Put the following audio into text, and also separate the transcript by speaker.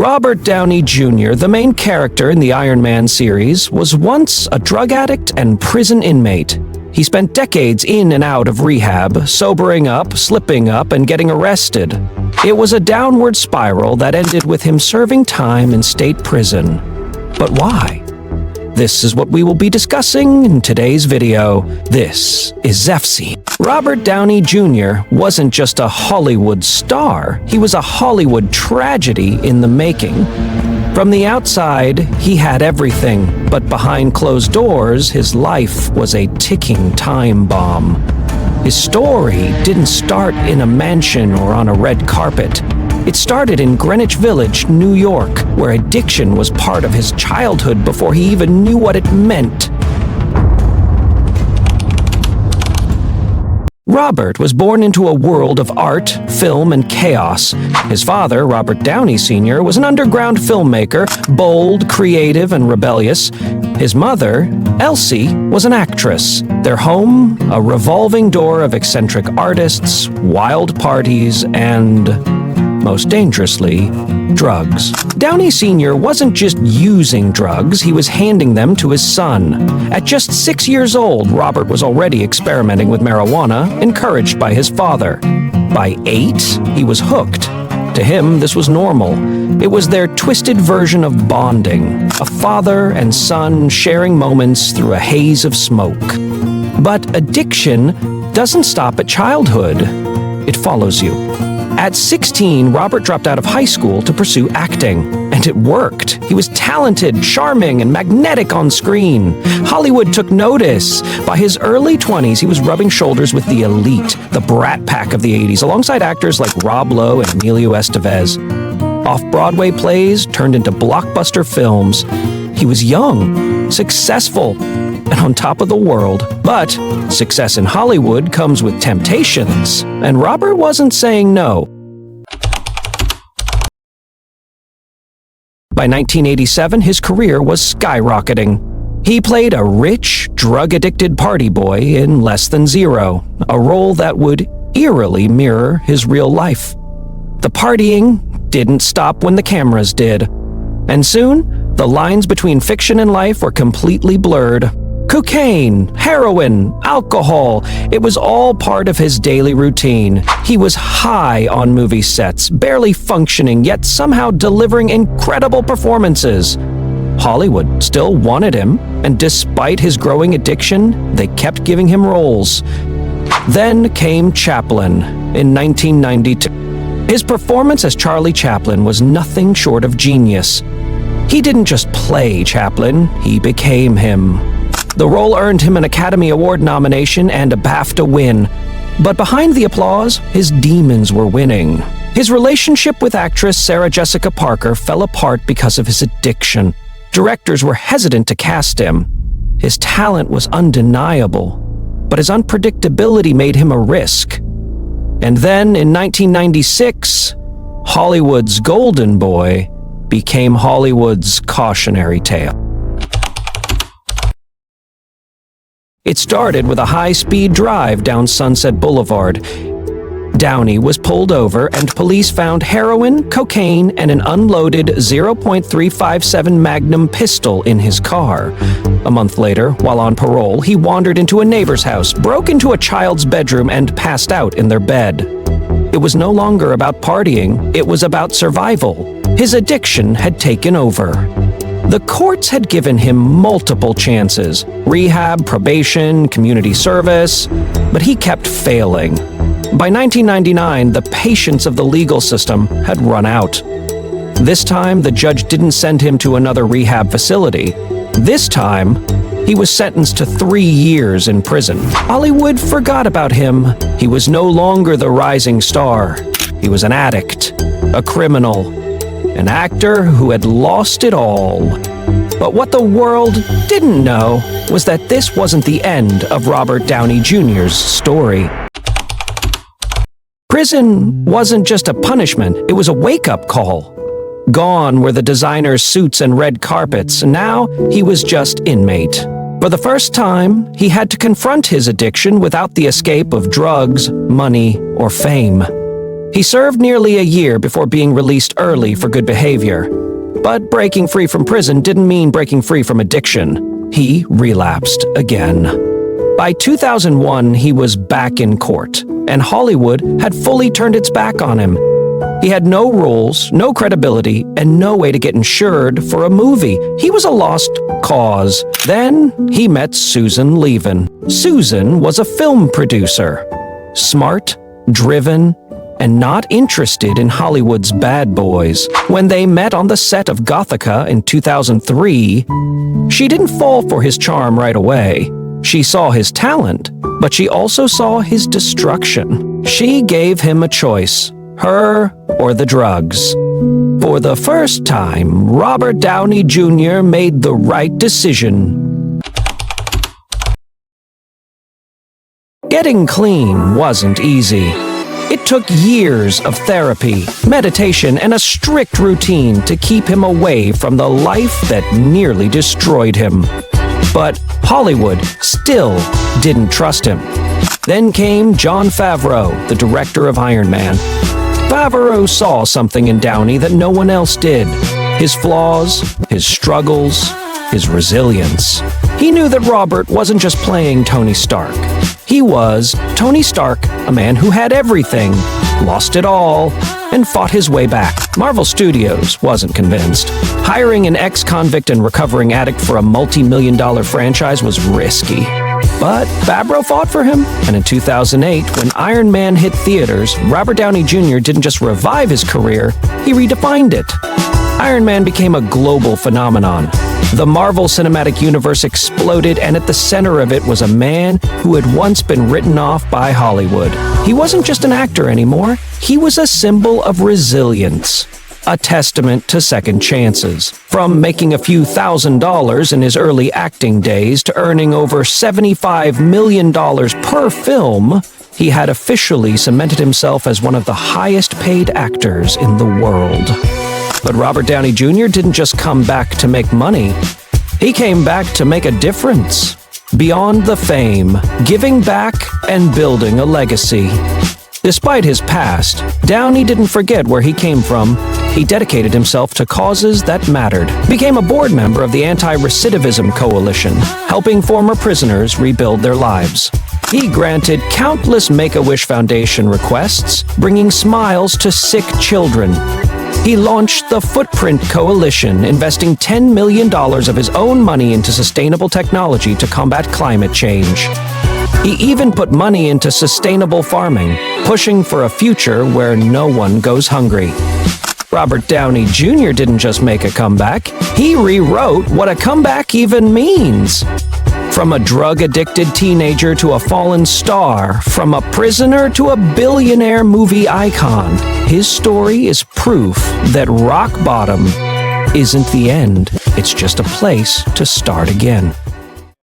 Speaker 1: Robert Downey Jr., the main character in the Ironman series, was once a drug addict and prison inmate. He spent decades in and out of rehab, sobering up, slipping up, and getting arrested. It was a downward spiral that ended with him serving time in state prison. But why? This is what we will be discussing in today's video. This is Zefsy. Robert Downey Jr. wasn't just a Hollywood star, he was a Hollywood tragedy in the making. From the outside, he had everything, but behind closed doors, his life was a ticking time bomb. His story didn't start in a mansion or on a red carpet. It started in Greenwich Village, New York, where addiction was part of his childhood before he even knew what it meant. Robert was born into a world of art, film, and chaos. His father, Robert Downey Sr., was an underground filmmaker, bold, creative, and rebellious. His mother, Elsie, was an actress. Their home, a revolving door of eccentric artists, wild parties, and, most dangerously, drugs. Downey Sr. wasn't just using drugs, he was handing them to his son. At just 6 years old, Robert was already experimenting with marijuana, encouraged by his father. By 8, he was hooked. To him, this was normal. It was their twisted version of bonding, a father and son sharing moments through a haze of smoke. But addiction doesn't stop at childhood. It follows you. At 16, Robert dropped out of high school to pursue acting. And it worked. He was talented, charming, and magnetic on screen. Hollywood took notice. By his early 20s, he was rubbing shoulders with the elite, the brat pack of the 80s, alongside actors like Rob Lowe and Emilio Estevez. Off-Broadway plays turned into blockbuster films. He was young, successful, and on top of the world. But success in Hollywood comes with temptations, and Robert wasn't saying no. By 1987, his career was skyrocketing. He played a rich, drug-addicted party boy in Less Than Zero, a role that would eerily mirror his real life. The partying didn't stop when the cameras did. And soon, the lines between fiction and life were completely blurred. Cocaine, heroin, alcohol, it was all part of his daily routine. He was high on movie sets, barely functioning, yet somehow delivering incredible performances. Hollywood still wanted him, and despite his growing addiction, they kept giving him roles. Then came Chaplin in 1992. His performance as Charlie Chaplin was nothing short of genius. He didn't just play Chaplin, he became him. The role earned him an Academy Award nomination and a BAFTA win. But behind the applause, his demons were winning. His relationship with actress Sarah Jessica Parker fell apart because of his addiction. Directors were hesitant to cast him. His talent was undeniable, but his unpredictability made him a risk. And then, in 1996, Hollywood's golden boy became Hollywood's cautionary tale. It started with a high-speed drive down Sunset Boulevard. Downey was pulled over and police found heroin, cocaine, and an unloaded .357 Magnum pistol in his car. A month later, while on parole, he wandered into a neighbor's house, broke into a child's bedroom, and passed out in their bed. It was no longer about partying, it was about survival. His addiction had taken over. The courts had given him multiple chances: rehab, probation, community service, but he kept failing. By 1999, the patience of the legal system had run out. This time, the judge didn't send him to another rehab facility. This time, he was sentenced to 3 years in prison. Hollywood forgot about him. He was no longer the rising star. He was an addict, a criminal, an actor who had lost it all. But what the world didn't know was that this wasn't the end of Robert Downey Jr.'s story. Prison wasn't just a punishment, it was a wake-up call. Gone were the designer suits and red carpets, and now he was just inmate. For the first time, he had to confront his addiction without the escape of drugs, money, or fame. He served nearly a year before being released early for good behavior. But breaking free from prison didn't mean breaking free from addiction. He relapsed again. By 2001, he was back in court, and Hollywood had fully turned its back on him. He had no roles, no credibility, and no way to get insured for a movie. He was a lost cause. Then he met Susan Levin. Susan was a film producer. Smart, driven, and not interested in Hollywood's bad boys. When they met on the set of Gothica in 2003, she didn't fall for his charm right away. She saw his talent, but she also saw his destruction. She gave him a choice, her or the drugs. For the first time, Robert Downey Jr. made the right decision. Getting clean wasn't easy. It took years of therapy, meditation, and a strict routine to keep him away from the life that nearly destroyed him. But Hollywood still didn't trust him. Then came Jon Favreau, the director of Ironman. Favreau saw something in Downey that no one else did. His flaws, his struggles, his resilience. He knew that Robert wasn't just playing Tony Stark. He was Tony Stark, a man who had everything, lost it all, and fought his way back. Marvel Studios wasn't convinced. Hiring an ex-convict and recovering addict for a multi-million-dollar franchise was risky. But Favreau fought for him, and in 2008, when Iron Man hit theaters, Robert Downey Jr. didn't just revive his career, he redefined it. Iron Man became a global phenomenon. The Marvel Cinematic Universe exploded, and at the center of it was a man who had once been written off by Hollywood. He wasn't just an actor anymore, he was a symbol of resilience. A testament to second chances. From making a few $1,000s in his early acting days to earning over $75 million per film, he had officially cemented himself as one of the highest-paid actors in the world. But Robert Downey Jr. didn't just come back to make money. He came back to make a difference. Beyond the fame, giving back and building a legacy. Despite his past, Downey didn't forget where he came from. He dedicated himself to causes that mattered. Became a board member of the Anti-Recidivism Coalition, helping former prisoners rebuild their lives. He granted countless Make-A-Wish Foundation requests, bringing smiles to sick children. He launched the Footprint Coalition, investing $10 million of his own money into sustainable technology to combat climate change. He even put money into sustainable farming, pushing for a future where no one goes hungry. Robert Downey Jr. didn't just make a comeback, he rewrote what a comeback even means. From a drug-addicted teenager to a fallen star, from a prisoner to a billionaire movie icon, his story is proof that rock bottom isn't the end, it's just a place to start again.